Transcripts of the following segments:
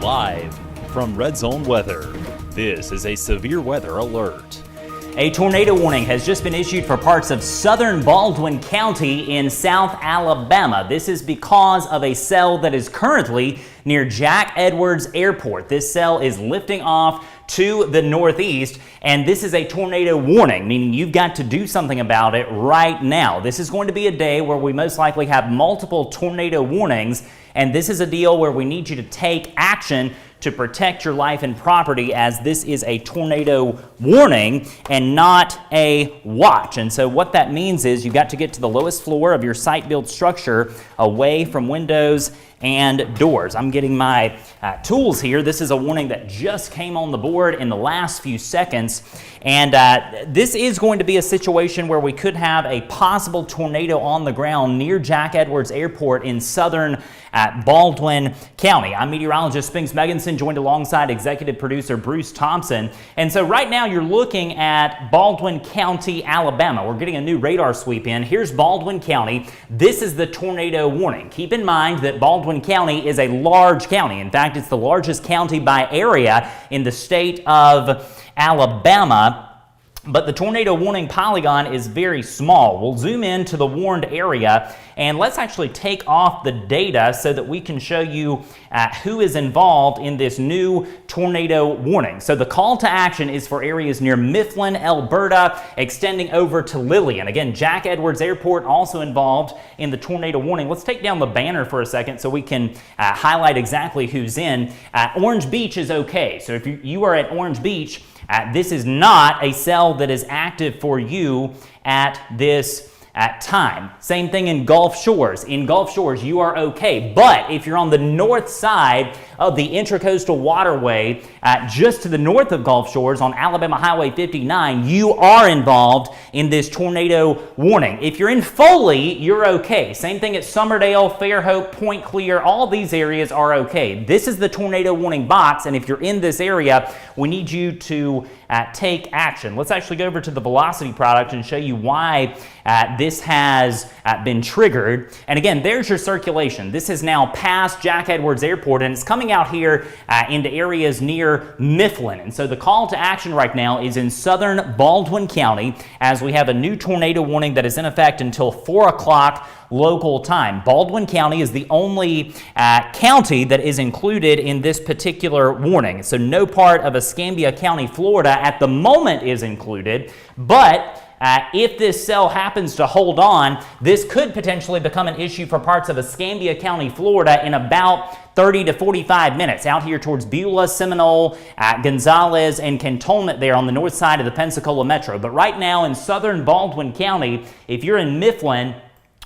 Live from Red Zone Weather, this is a severe weather alert. A tornado warning has just been issued for parts of southern Baldwin County in South Alabama. This is because of a cell that is currently near Jack Edwards Airport. This cell is lifting off to the northeast, and this is a tornado warning, meaning you've got to do something about it right now. This is going to be a day where we most likely have multiple tornado warnings, and this is a deal where we need you to take action to protect your life and property, as this is a tornado warning and not a watch. And so what that means is you've got to get to the lowest floor of your site-built structure away from windows and doors. I'm getting my tools here. This is a warning that just came on the board in the last few seconds. And this is going to be a situation where we could have a possible tornado on the ground near Jack Edwards Airport in southern Baldwin County. I'm meteorologist Spence Megginson, joined alongside executive producer Bruce Thompson. And so right now you're looking at Baldwin County, Alabama. We're getting a new radar sweep in. Here's Baldwin County. This is the tornado warning. Keep in mind that Baldwin County is a large county. In fact, it's the largest county by area in the state of Alabama. But the tornado warning polygon is very small. We'll zoom in to the warned area, and let's actually take off the data so that we can show you who is involved in this new tornado warning. So the call to action is for areas near Mifflin, Alberta, extending over to Lillian. Again, Jack Edwards Airport also involved in the tornado warning. Let's take down the banner for a second so we can highlight exactly who's in. Orange Beach is okay. So if you are at Orange Beach, this is not a cell that is active for you at this time. Same thing in Gulf Shores. In Gulf Shores, you are okay. But if you're on the north side of the Intracoastal Waterway, just to the north of Gulf Shores on Alabama Highway 59, you are involved in this tornado warning. If you're in Foley, you're okay. Same thing at Summerdale, Fairhope, Point Clear. All these areas are okay. This is the tornado warning box, and if you're in this area, we need you to take action. Let's actually go over to the velocity product and show you why this has been triggered. And again, there's your circulation. This is now past Jack Edwards Airport, and it's coming out here into areas near Mifflin. And so the call to action right now is in southern Baldwin County, as we have a new tornado warning that is in effect until 4 o'clock local time. Baldwin County is the only county that is included in this particular warning. So no part of Escambia County, Florida at the moment is included, but if this cell happens to hold on, this could potentially become an issue for parts of Escambia County, Florida in about 30 to 45 minutes out here towards Beulah, Seminole, Gonzales, and Cantonment there on the north side of the Pensacola Metro. But right now in southern Baldwin County, if you're in Mifflin,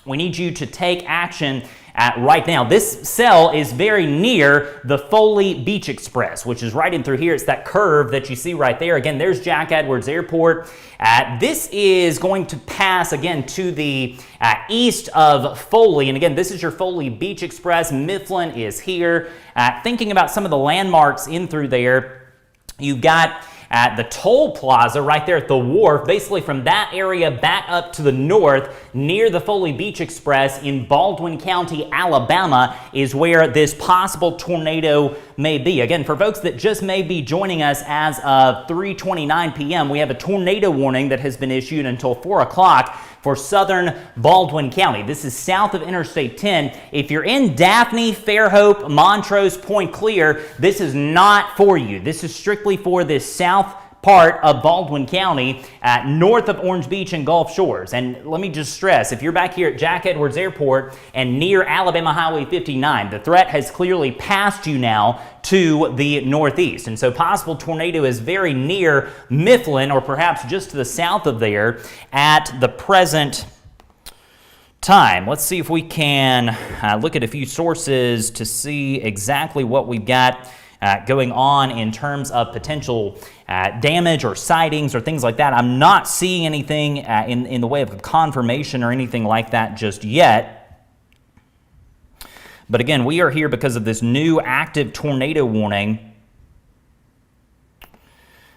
we need you to take action right now. This cell is very near the Foley Beach Express, which is right in through here. It's that curve that you see right there. Again, there's Jack Edwards Airport. This is going to pass, again, to the east of Foley. And again, this is your Foley Beach Express. Mifflin is here. Thinking about some of the landmarks in through there, you've got at the toll plaza right there at the wharf, basically from that area back up to the north near the Foley Beach Express in Baldwin County, Alabama, is where this possible tornado may be. Again, for folks that just may be joining us as of 3:29 p.m., we have a tornado warning that has been issued until 4 o'clock for southern Baldwin County. This is south of Interstate 10. If you're in Daphne, Fairhope, Montrose, Point Clear, this is not for you. This is strictly for this south part of Baldwin County, north of Orange Beach and Gulf Shores. And let me just stress, if you're back here at Jack Edwards Airport and near Alabama Highway 59, the threat has clearly passed you now to the northeast. And so possible tornado is very near Mifflin, or perhaps just to the south of there at the present time. Let's see if we can look at a few sources to see exactly what we've got going on in terms of potential damage or sightings or things like that. I'm not seeing anything in the way of confirmation or anything like that just yet. But again, we are here because of this new active tornado warning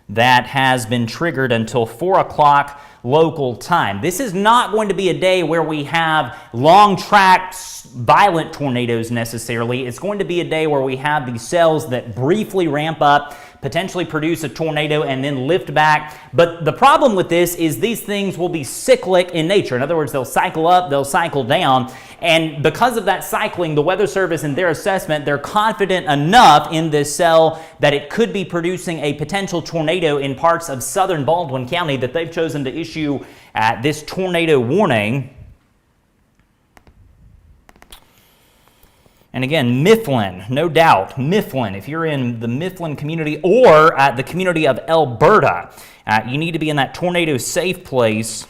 that has been triggered until 4 o'clock local time. This is not going to be a day where we have long track violent tornadoes necessarily. It's going to be a day where we have these cells that briefly ramp up, potentially produce a tornado, and then lift back. But the problem with this is these things will be cyclic in nature. In other words, they'll cycle up, they'll cycle down. And because of that cycling, the Weather Service, in their assessment, they're confident enough in this cell that it could be producing a potential tornado in parts of southern Baldwin County that they've chosen to issue this tornado warning. And again, Mifflin, no doubt, Mifflin, if you're in the Mifflin community or the community of Alberta, you need to be in that tornado safe place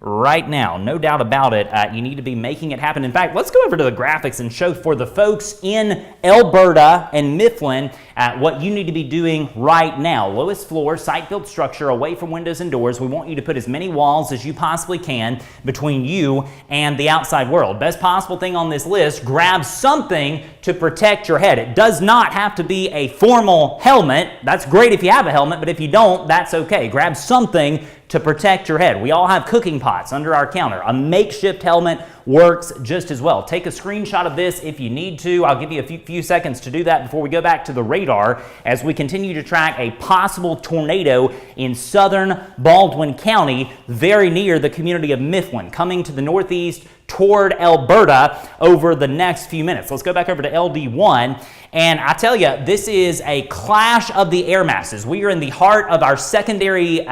right now. No doubt about it. You need to be making it happen. In fact, let's go over to the graphics and show for the folks in Alberta and Mifflin what you need to be doing right now. Lowest floor, site-built structure, away from windows and doors. We want you to put as many walls as you possibly can between you and the outside world. Best possible thing on this list, grab something to protect your head. It does not have to be a formal helmet. That's great if you have a helmet, but if you don't, that's okay. Grab something to protect your head. We all have cooking pots under our counter. A makeshift helmet works just as well. Take a screenshot of this if you need to. I'll give you a few seconds to do that before we go back to the radar as we continue to track a possible tornado in southern Baldwin County, very near the community of Mifflin, coming to the northeast toward Alberta over the next few minutes. Let's go back over to LD1, and I tell you, this is a clash of the air masses. We are in the heart of our secondary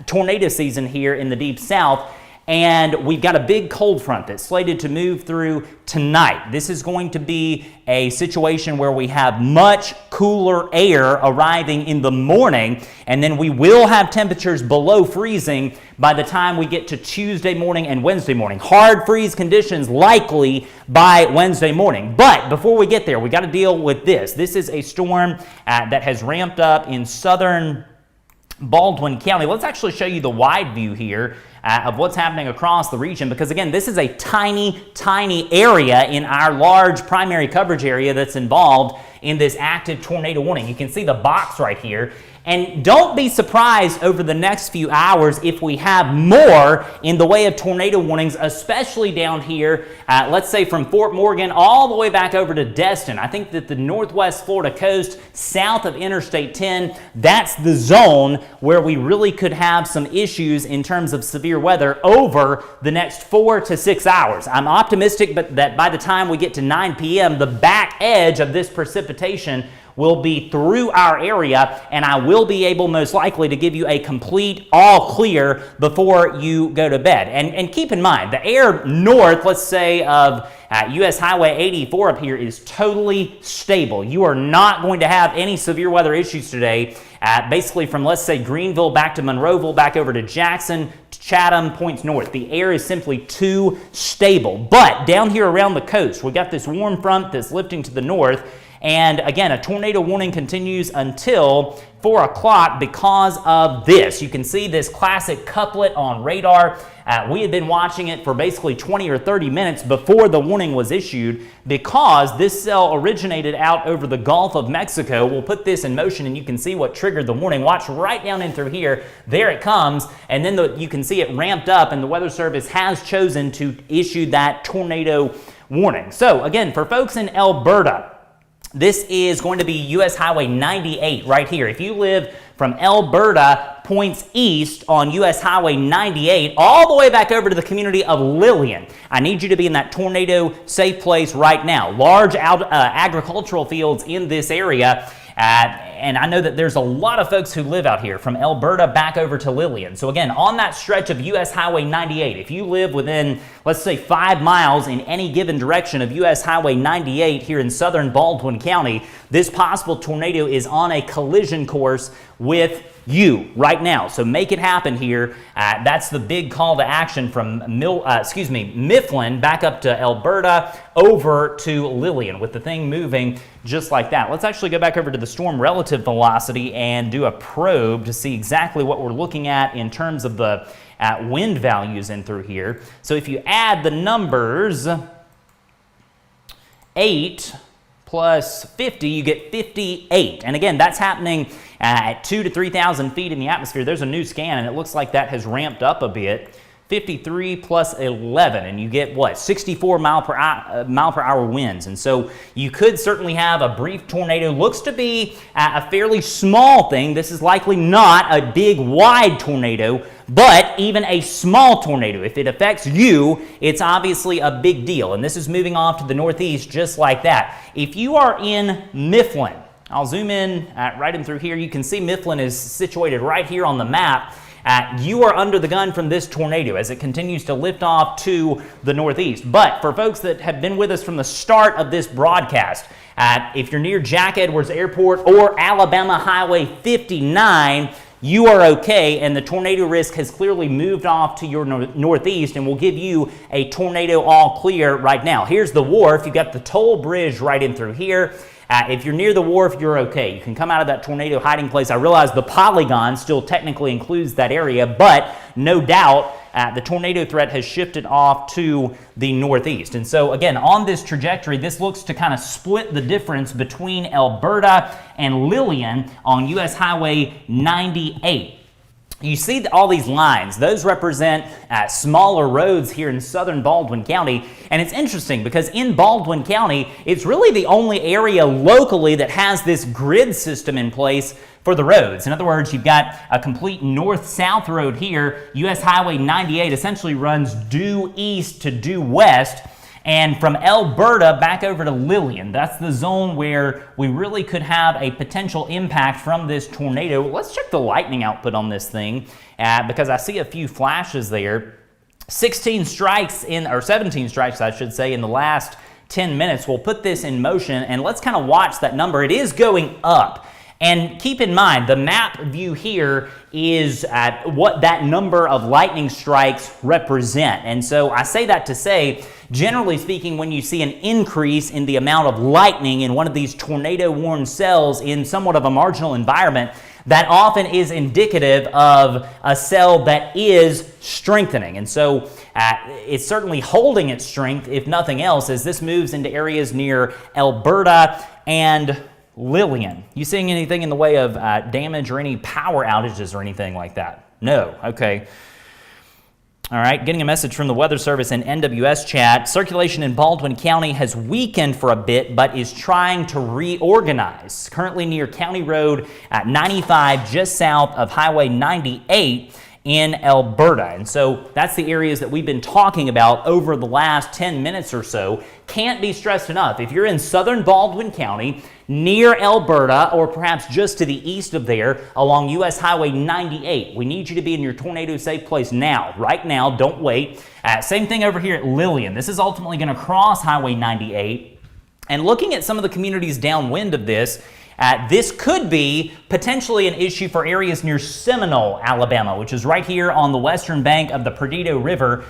tornado season here in the Deep South, and we've got a big cold front that's slated to move through tonight. This is going to be a situation where we have much cooler air arriving in the morning, and then we will have temperatures below freezing by the time we get to Tuesday morning and Wednesday morning. Hard freeze conditions likely by Wednesday morning. But before we get there, we got to deal with this. This is a storm that has ramped up in southern Baldwin County. Let's actually show you the wide view here of what's happening across the region, because again, this is a tiny area in our large primary coverage area that's involved in this active tornado warning. You can see the box right here. And don't be surprised over the next few hours if we have more in the way of tornado warnings, especially down here, let's say from Fort Morgan all the way back over to Destin. I think that the northwest Florida coast, south of Interstate 10, that's the zone where we really could have some issues in terms of severe weather over the next 4 to 6 hours. I'm optimistic that by the time we get to 9 p.m., the back edge of this precipitation will be through our area, and I will be able most likely to give you a complete all clear before you go to bed. And keep in mind, the air north, let's say, of US Highway 84 up here is totally stable. You are not going to have any severe weather issues today, basically from, let's say, Greenville back to Monroeville, back over to Jackson, Chatham, points north. The air is simply too stable. But down here around the coast, we've got this warm front that's lifting to the north. And again, a tornado warning continues until 4 o'clock because of this. You can see this classic couplet on radar. We had been watching it for basically 20 or 30 minutes before the warning was issued because this cell originated out over the Gulf of Mexico. We'll put this in motion and you can see what triggered the warning. Watch right down in through here. There it comes. And then you can see it ramped up, and the Weather Service has chosen to issue that tornado warning. So again, for folks in Alberta, this is going to be US Highway 98 right here. If you live from Alberta, points east on US Highway 98, all the way back over to the community of Lillian, I need you to be in that tornado safe place right now. Large agricultural fields in this area. And I know that there's a lot of folks who live out here from Alberta back over to Lillian. So again, on that stretch of US Highway 98, if you live within, let's say, 5 miles in any given direction of US Highway 98 here in southern Baldwin County, this possible tornado is on a collision course with you right now. So make it happen here. That's the big call to action from Mifflin back up to Alberta over to Lillian, with the thing moving just like that. Let's actually go back over to the storm relative velocity and do a probe to see exactly what we're looking at in terms of the wind values in through here. So if you add the numbers 8 plus 50, you get 58. And again, that's happening at 2,000 to 3,000 feet in the atmosphere. There's a new scan, and it looks like that has ramped up a bit. 53 plus 11, and you get what, 64 mile per hour winds. And so you could certainly have a brief tornado. Looks to be a fairly small thing. This is likely not a big wide tornado, but even a small tornado, if it affects you, it's obviously a big deal. And this is moving off to the northeast just like that. If you are in Mifflin, I'll zoom in right in through here. You can see Mifflin is situated right here on the map. You are under the gun from this tornado as it continues to lift off to the northeast. But for folks that have been with us from the start of this broadcast, if you're near Jack Edwards Airport or Alabama Highway 59, you are okay, and the tornado risk has clearly moved off to your northeast and will give you a tornado all clear right now. Here's the wharf. You've got the toll bridge right in through here. If you're near the wharf, you're okay. You can come out of that tornado hiding place. I realize the polygon still technically includes that area, but no doubt the tornado threat has shifted off to the northeast. And so again, on this trajectory, this looks to kind of split the difference between Alberta and Lillian on US Highway 98. You see all these lines. Those represent smaller roads here in southern Baldwin County. And it's interesting because in Baldwin County, it's really the only area locally that has this grid system in place for the roads. In other words, you've got a complete north-south road here. US Highway 98 essentially runs due east to due west. And from Alberta back over to Lillian, that's the zone where we really could have a potential impact from this tornado. Let's check the lightning output on this thing because I see a few flashes there. 17 strikes, I should say, in the last 10 minutes. We'll put this in motion and let's kind of watch that number. It is going up. And keep in mind, the map view here is what that number of lightning strikes represent. And so I say that to say, generally speaking, when you see an increase in the amount of lightning in one of these tornado-warned cells in somewhat of a marginal environment, that often is indicative of a cell that is strengthening. And so it's certainly holding its strength, if nothing else, as this moves into areas near Alberta and Lillian. You seeing anything in the way of damage or any power outages or anything like that? No. Okay. All right. Getting a message from the Weather Service in NWS chat. Circulation in Baldwin County has weakened for a bit, but is trying to reorganize. Currently near County Road 95, just south of Highway 98 in Alberta. And so that's the areas that we've been talking about over the last 10 minutes or so. Can't be stressed enough. If you're in southern Baldwin County, near Alberta, or perhaps just to the east of there along US Highway 98, we need you to be in your tornado safe place now, right now, don't wait. Same thing over here at Lillian. This is ultimately going to cross Highway 98. And looking at some of the communities downwind of this, this could be potentially an issue for areas near Seminole, Alabama, which is right here on the western bank of the Perdido River.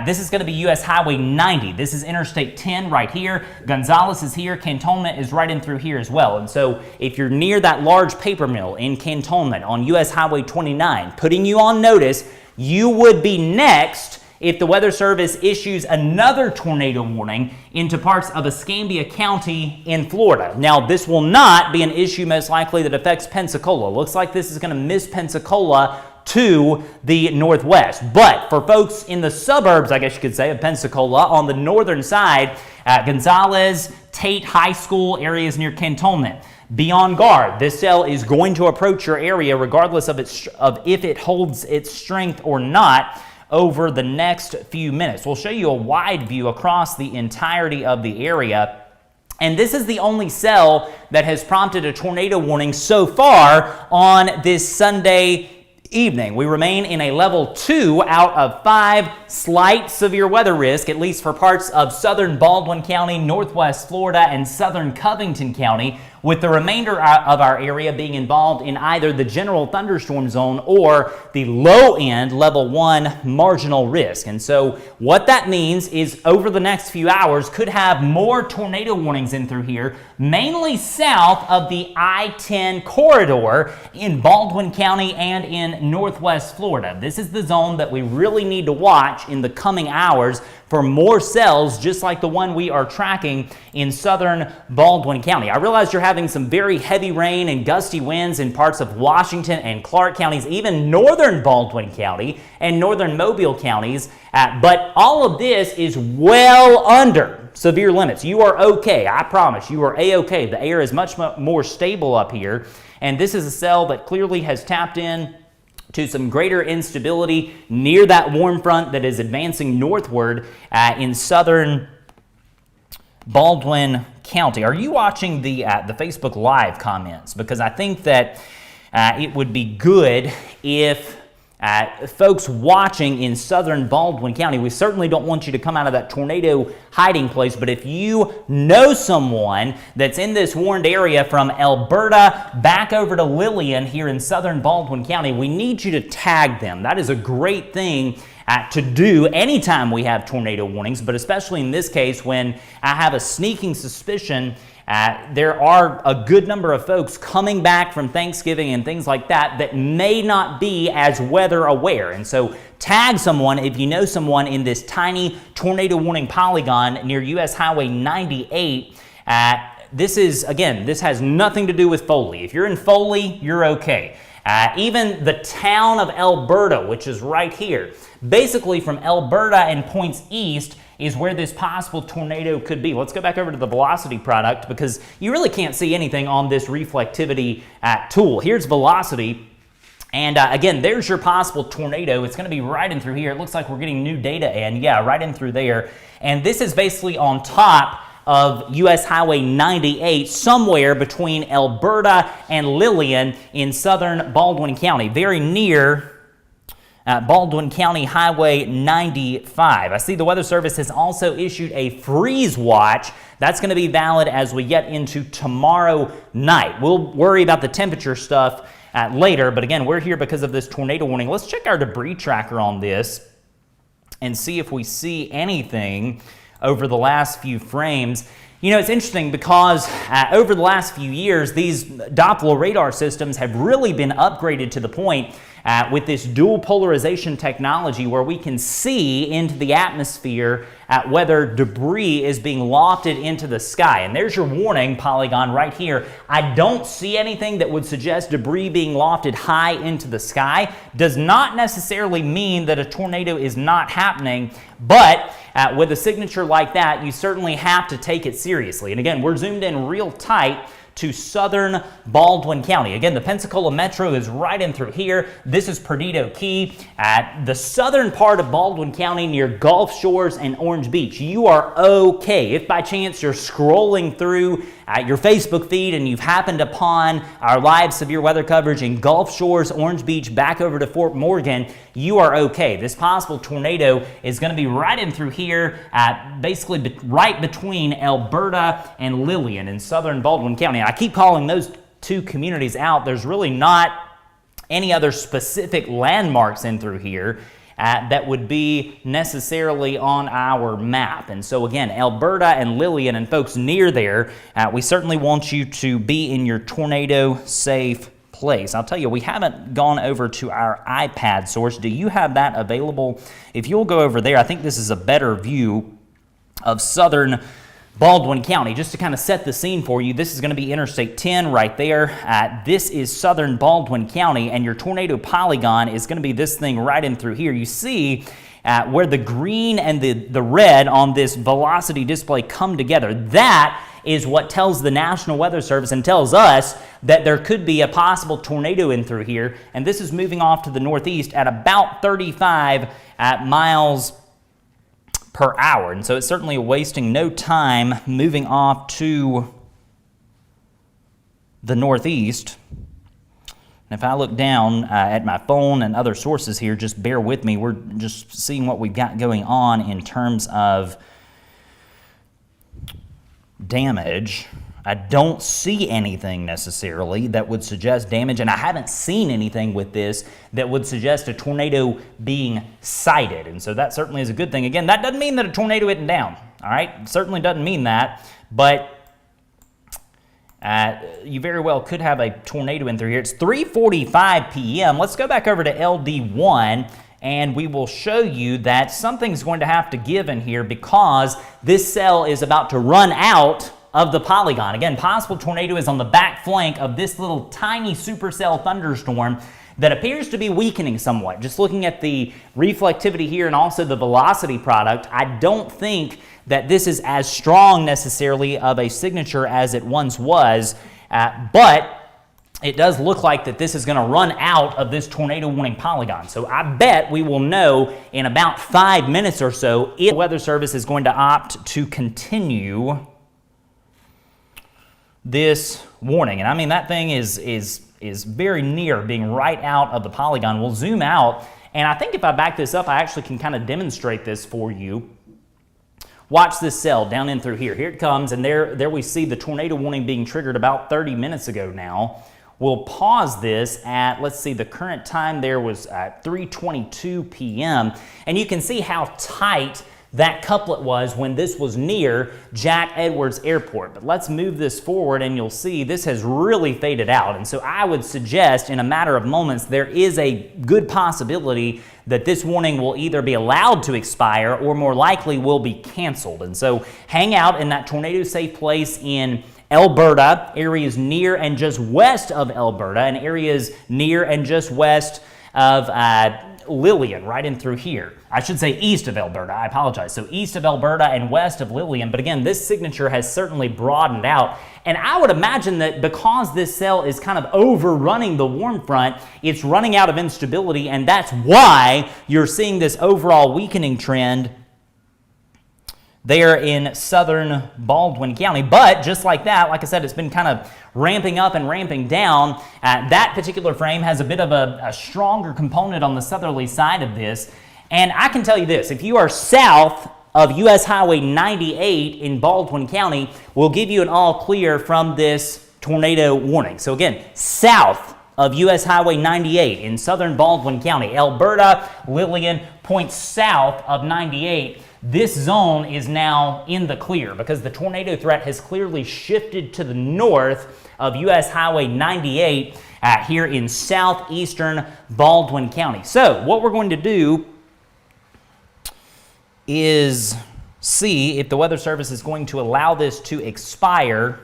This is going to be US Highway 90. This is Interstate 10 right here. Gonzales is here. Cantonment is right in through here as well. And so if you're near that large paper mill in Cantonment on US Highway 29, putting you on notice, you would be next if the Weather Service issues another tornado warning into parts of Escambia County in Florida. Now, this will not be an issue most likely that affects Pensacola. Looks like this is going to miss Pensacola to the northwest. But for folks in the suburbs, I guess you could say, of Pensacola, on the northern side, Gonzales, Tate High School, areas near Cantonment, be on guard. This cell is going to approach your area regardless of if it holds its strength or not over the next few minutes. We'll show you a wide view across the entirety of the area. And this is the only cell that has prompted a tornado warning so far on this Sunday evening. We remain in a level 2 out of 5 slight severe weather risk, at least for parts of southern Baldwin County, northwest Florida, and southern Covington County. with the remainder of our area being involved in either the general thunderstorm zone or the low end level 1 marginal risk. And so what that means is over the next few hours could have more tornado warnings in through here, mainly south of the I-10 corridor in Baldwin County and in northwest Florida. This is the zone that we really need to watch in the coming hours for more cells just like the one we are tracking in southern Baldwin County. I realize you're having some very heavy rain and gusty winds in parts of Washington and Clark counties, even northern Baldwin County and northern Mobile counties, but all of this is well under severe limits. You are okay. I promise you are A-okay. The air is much more stable up here, and this is a cell that clearly has tapped in to some greater instability near that warm front that is advancing northward in southern Baldwin County. Are you watching the Facebook Live comments? Because I think that it would be good if folks watching in southern Baldwin County, we certainly don't want you to come out of that tornado hiding place, but if you know someone that's in this warned area from Alberta back over to Lillian here in southern Baldwin County, we need you to tag them. That is a great thing to do anytime we have tornado warnings, but especially in this case when I have a sneaking suspicion there are a good number of folks coming back from Thanksgiving and things like that that may not be as weather aware. And so tag someone if you know someone in this tiny tornado warning polygon near US Highway 98. This has nothing to do with Foley. If you're in Foley, you're okay. Even the town of Alberta, which is right here, basically from Alberta and points east is where this possible tornado could be. Let's go back over to the velocity product because you really can't see anything on this reflectivity tool. Here's velocity. And again, there's your possible tornado. It's going to be right in through here. It looks like we're getting new data in. Yeah, right in through there. And this is basically on top of US Highway 98, somewhere between Alberta and Lillian in southern Baldwin County, very near Baldwin County Highway 95. I see the Weather Service has also issued a freeze watch. That's going to be valid as we get into tomorrow night. We'll worry about the temperature stuff later, but again, we're here because of this tornado warning. Let's check our debris tracker on this and see if we see anything over the last few frames. You know, it's interesting because over the last few years, these Doppler radar systems have really been upgraded to the point with this dual polarization technology where we can see into the atmosphere whether debris is being lofted into the sky. And there's your warning polygon right here. I don't see anything that would suggest debris being lofted high into the sky. Does not necessarily mean that a tornado is not happening, but with a signature like that, you certainly have to take it seriously. And again, we're zoomed in real tight to southern Baldwin County. Again, the Pensacola Metro is right in through here. This is Perdido Key at the southern part of Baldwin County near Gulf Shores and Orange Beach. You are okay. If by chance you're scrolling through your Facebook feed and you've happened upon our live severe weather coverage in Gulf Shores, Orange Beach, back over to Fort Morgan, you are okay. This possible tornado is going to be right in through here, basically right between Alberta and Lillian in southern Baldwin County. I keep calling those two communities out. There's really not any other specific landmarks in through here that would be necessarily on our map. And so again, Alberta and Lillian and folks near there, we certainly want you to be in your tornado safe place. I'll tell you, we haven't gone over to our iPad source. Do you have that available? If you'll go over there, I think this is a better view of southern Baldwin County. Just to kind of set the scene for you, this is going to be Interstate 10 right there. This is southern Baldwin County, and your tornado polygon is going to be this thing right in through here. You see where the green and the red on this velocity display come together. That is what tells the National Weather Service and tells us that there could be a possible tornado in through here. And this is moving off to the northeast at about 35 miles per hour. And so it's certainly wasting no time moving off to the northeast. And if I look down at my phone and other sources here, just bear with me. We're just seeing what we've got going on in terms of damage. I don't see anything necessarily that would suggest damage, and I haven't seen anything with this that would suggest a tornado being sighted, and so that certainly is a good thing. Again, that doesn't mean that a tornado isn't down, all right? It certainly doesn't mean that, but you very well could have a tornado in through here. It's 3:45 p.m. Let's go back over to LD1, and we will show you that something's going to have to give in here because this cell is about to run out of the polygon. Again, possible tornado is on the back flank of this little tiny supercell thunderstorm that appears to be weakening somewhat. Just looking at the reflectivity here and also the velocity product, I don't think that this is as strong necessarily of a signature as it once was, but it does look like that this is going to run out of this tornado warning polygon. So I bet we will know in about 5 minutes or so if the Weather Service is going to opt to continue this warning. And I mean, that thing is very near being right out of the polygon. We'll zoom out, and I think if I back this up, I actually can kind of demonstrate this for you. Watch this cell down in through here. Here it comes, and there we see the tornado warning being triggered about 30 minutes ago now. We'll pause this at, let's see, the current time there was at 3:22 p.m. And you can see how tight that couplet was when this was near Jack Edwards Airport. But let's move this forward, and you'll see this has really faded out. And so I would suggest in a matter of moments there is a good possibility that this warning will either be allowed to expire or more likely will be canceled. And so hang out in that tornado safe place in Alberta, areas near and just west of Alberta, and areas near and just west of Lillian, right in through here. I should say east of Alberta, I apologize. So east of Alberta and west of Lillian, but again, this signature has certainly broadened out. And I would imagine that because this cell is kind of overrunning the warm front, it's running out of instability, and that's why you're seeing this overall weakening trend there in southern Baldwin County. But just like that, like I said, it's been kind of ramping up and ramping down. That particular frame has a bit of a stronger component on the southerly side of this. And I can tell you this, if you are south of US Highway 98 in Baldwin County, we'll give you an all clear from this tornado warning. So again, south of US Highway 98 in southern Baldwin County, Alberta, Lillian, points south of 98, this zone is now in the clear because the tornado threat has clearly shifted to the north of US Highway 98 here in southeastern Baldwin County. So what we're going to do is see if the Weather Service is going to allow this to expire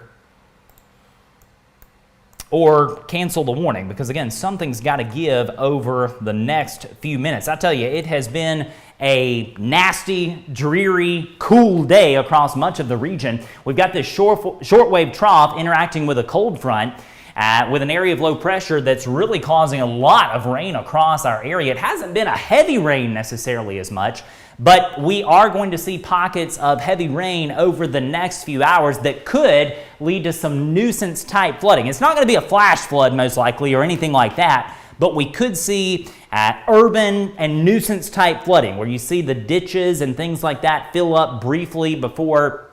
or cancel the warning, because again, something's got to give over the next few minutes. I tell you, it has been a nasty, dreary, cool day across much of the region. We've got this shortwave trough interacting with a cold front with an area of low pressure that's really causing a lot of rain across our area. It hasn't been a heavy rain necessarily as much, but we are going to see pockets of heavy rain over the next few hours that could lead to some nuisance type flooding. It's not going to be a flash flood most likely or anything like that, but we could see urban and nuisance type flooding where you see the ditches and things like that fill up briefly before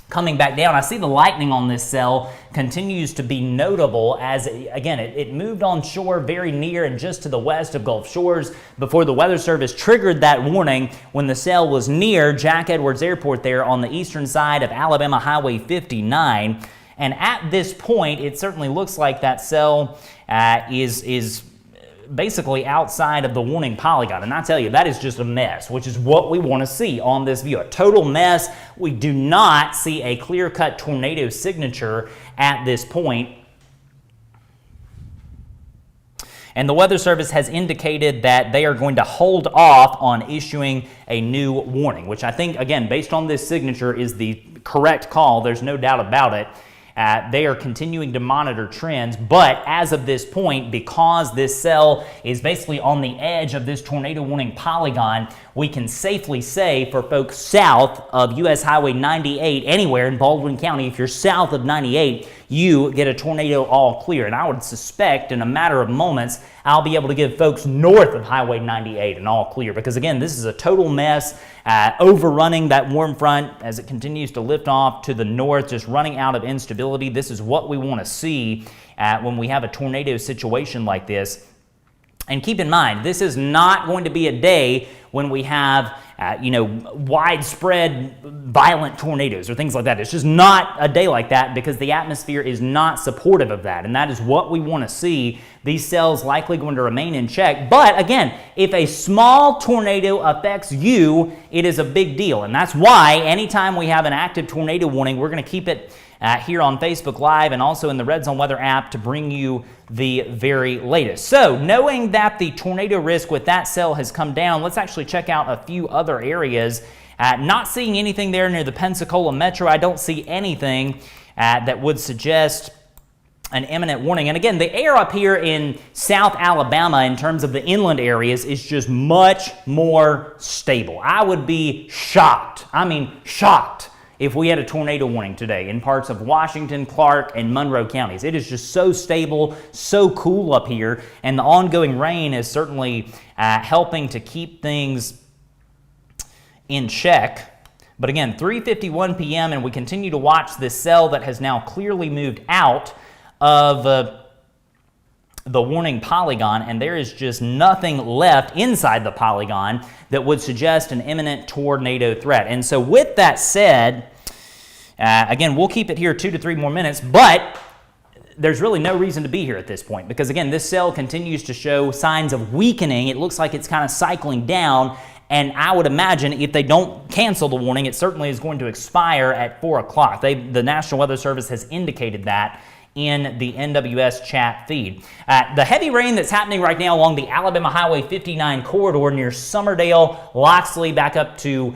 coming back down. I see the lightning on this cell continues to be notable as, again, it moved on shore very near and just to the west of Gulf Shores before the Weather Service triggered that warning when the cell was near Jack Edwards Airport there on the eastern side of Alabama Highway 59. And at this point, it certainly looks like that cell is basically outside of the warning polygon. And I tell you, that is just a mess, which is what we want to see on this view. A total mess. We do not see a clear-cut tornado signature at this point. And the Weather Service has indicated that they are going to hold off on issuing a new warning, which I think, again, based on this signature, is the correct call. There's no doubt about it. They are continuing to monitor trends, but as of this point, because this cell is basically on the edge of this tornado warning polygon, we can safely say for folks south of US Highway 98, anywhere in Baldwin County, if you're south of 98, you get a tornado all clear. And I would suspect in a matter of moments, I'll be able to give folks north of Highway 98 an all clear, because again, this is a total mess, overrunning that warm front as it continues to lift off to the north, just running out of instability. This is what we want to see when we have a tornado situation like this. And keep in mind, this is not going to be a day when we have, widespread violent tornadoes or things like that. It's just not a day like that because the atmosphere is not supportive of that. And that is what we want to see. These cells likely going to remain in check. But again, if a small tornado affects you, it is a big deal. And that's why anytime we have an active tornado warning, we're going to keep it here on Facebook Live and also in the Red Zone Weather app to bring you the very latest. So knowing that the tornado risk with that cell has come down, let's actually check out a few other areas. Not seeing anything there near the Pensacola Metro. I don't see anything that would suggest an imminent warning. And again, the air up here in South Alabama in terms of the inland areas is just much more stable. I would be shocked, shocked, if we had a tornado warning today in parts of Washington, Clark, and Monroe counties. It is just so stable, so cool up here, and the ongoing rain is certainly helping to keep things in check. But again, 3:51 p.m., and we continue to watch this cell that has now clearly moved out of the warning polygon, and there is just nothing left inside the polygon that would suggest an imminent tornado threat. And so with that said, again, we'll keep it here 2 to 3 more minutes, but there's really no reason to be here at this point because, again, this cell continues to show signs of weakening. It looks like it's kind of cycling down, and I would imagine if they don't cancel the warning, it certainly is going to expire at 4 o'clock. The National Weather Service has indicated that in the NWS chat feed. The heavy rain that's happening right now along the Alabama Highway 59 corridor near Summerdale, Loxley, back up to,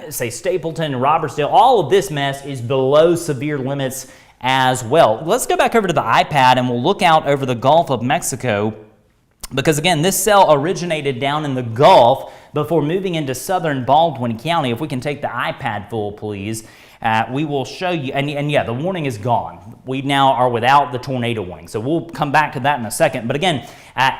say, Stapleton, Robertsdale, all of this mess is below severe limits as well. Let's go back over to the iPad and we'll look out over the Gulf of Mexico because, again, this cell originated down in the Gulf before moving into southern Baldwin County. If we can take the iPad full, please. We will show you, and yeah, the warning is gone. We now are without the tornado warning, so we'll come back to that in a second. But again,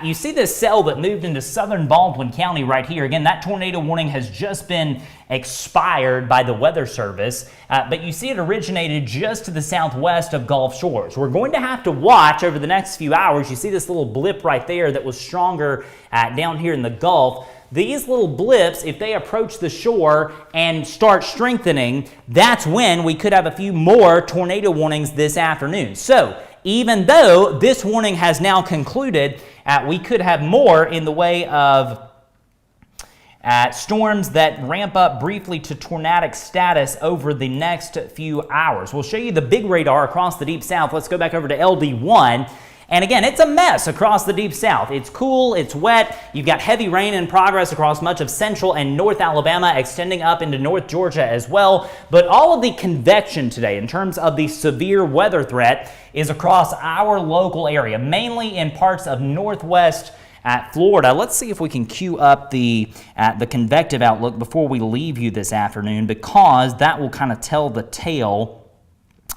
you see this cell that moved into southern Baldwin County right here. Again, that tornado warning has just been expired by the Weather Service, but you see it originated just to the southwest of Gulf Shores. We're going to have to watch over the next few hours. You see this little blip right there that was stronger down here in the Gulf. These little blips, if they approach the shore and start strengthening, that's when we could have a few more tornado warnings this afternoon. So even though this warning has now concluded, we could have more in the way of storms that ramp up briefly to tornadic status over the next few hours. We'll show you the big radar across the Deep South. Let's go back over to LD1. And again, it's a mess across the Deep South. It's cool, it's wet, you've got heavy rain in progress across much of central and north Alabama, extending up into north Georgia as well. But all of the convection today, in terms of the severe weather threat, is across our local area, mainly in parts of northwest Florida. Let's see if we can cue up the convective outlook before we leave you this afternoon, because that will kind of tell the tale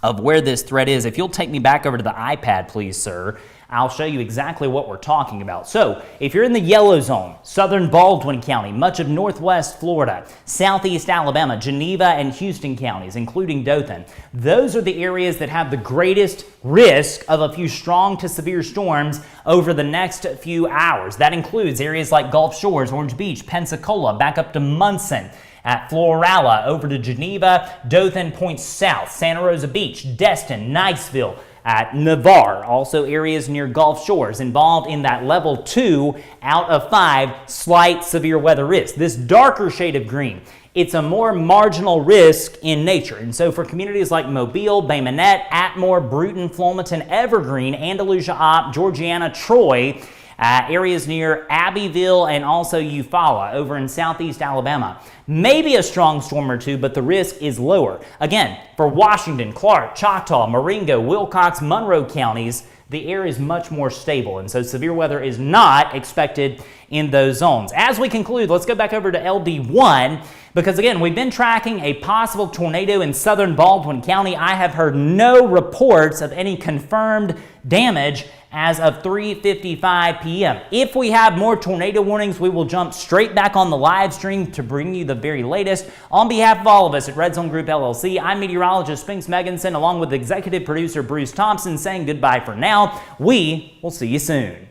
of where this threat is. If you'll take me back over to the iPad, please, sir, I'll show you exactly what we're talking about. So if you're in the yellow zone, southern Baldwin County, much of northwest Florida, southeast Alabama, Geneva and Houston counties, including Dothan, those are the areas that have the greatest risk of a few strong to severe storms over the next few hours. That includes areas like Gulf Shores, Orange Beach, Pensacola, back up to Munson, at Florala, over to Geneva, Dothan points south, Santa Rosa Beach, Destin, Niceville, at Navarre, also areas near Gulf Shores involved in that level 2 out of 5 slight severe weather risk. This darker shade of green, it's a more marginal risk in nature. And so for communities like Mobile, Bay Minette, Atmore, Bruton, Flomaton, Evergreen, Andalusia Op, Georgiana, Troy, areas near Abbeville and also Eufaula over in southeast Alabama. maybe a strong storm or two, but the risk is lower. Again, for Washington, Clark, Choctaw, Marengo, Wilcox, Monroe counties, the air is much more stable, and so severe weather is not expected in those zones. As we conclude, let's go back over to LD1, because again, we've been tracking a possible tornado in southern Baldwin County. I have heard no reports of any confirmed damage as of 3:55 p.m. If we have more tornado warnings, we will jump straight back on the live stream to bring you the very latest. On behalf of all of us at Red Zone Group LLC, I'm meteorologist Spinks Meganson, along with executive producer Bruce Thompson, saying goodbye for now. We will see you soon.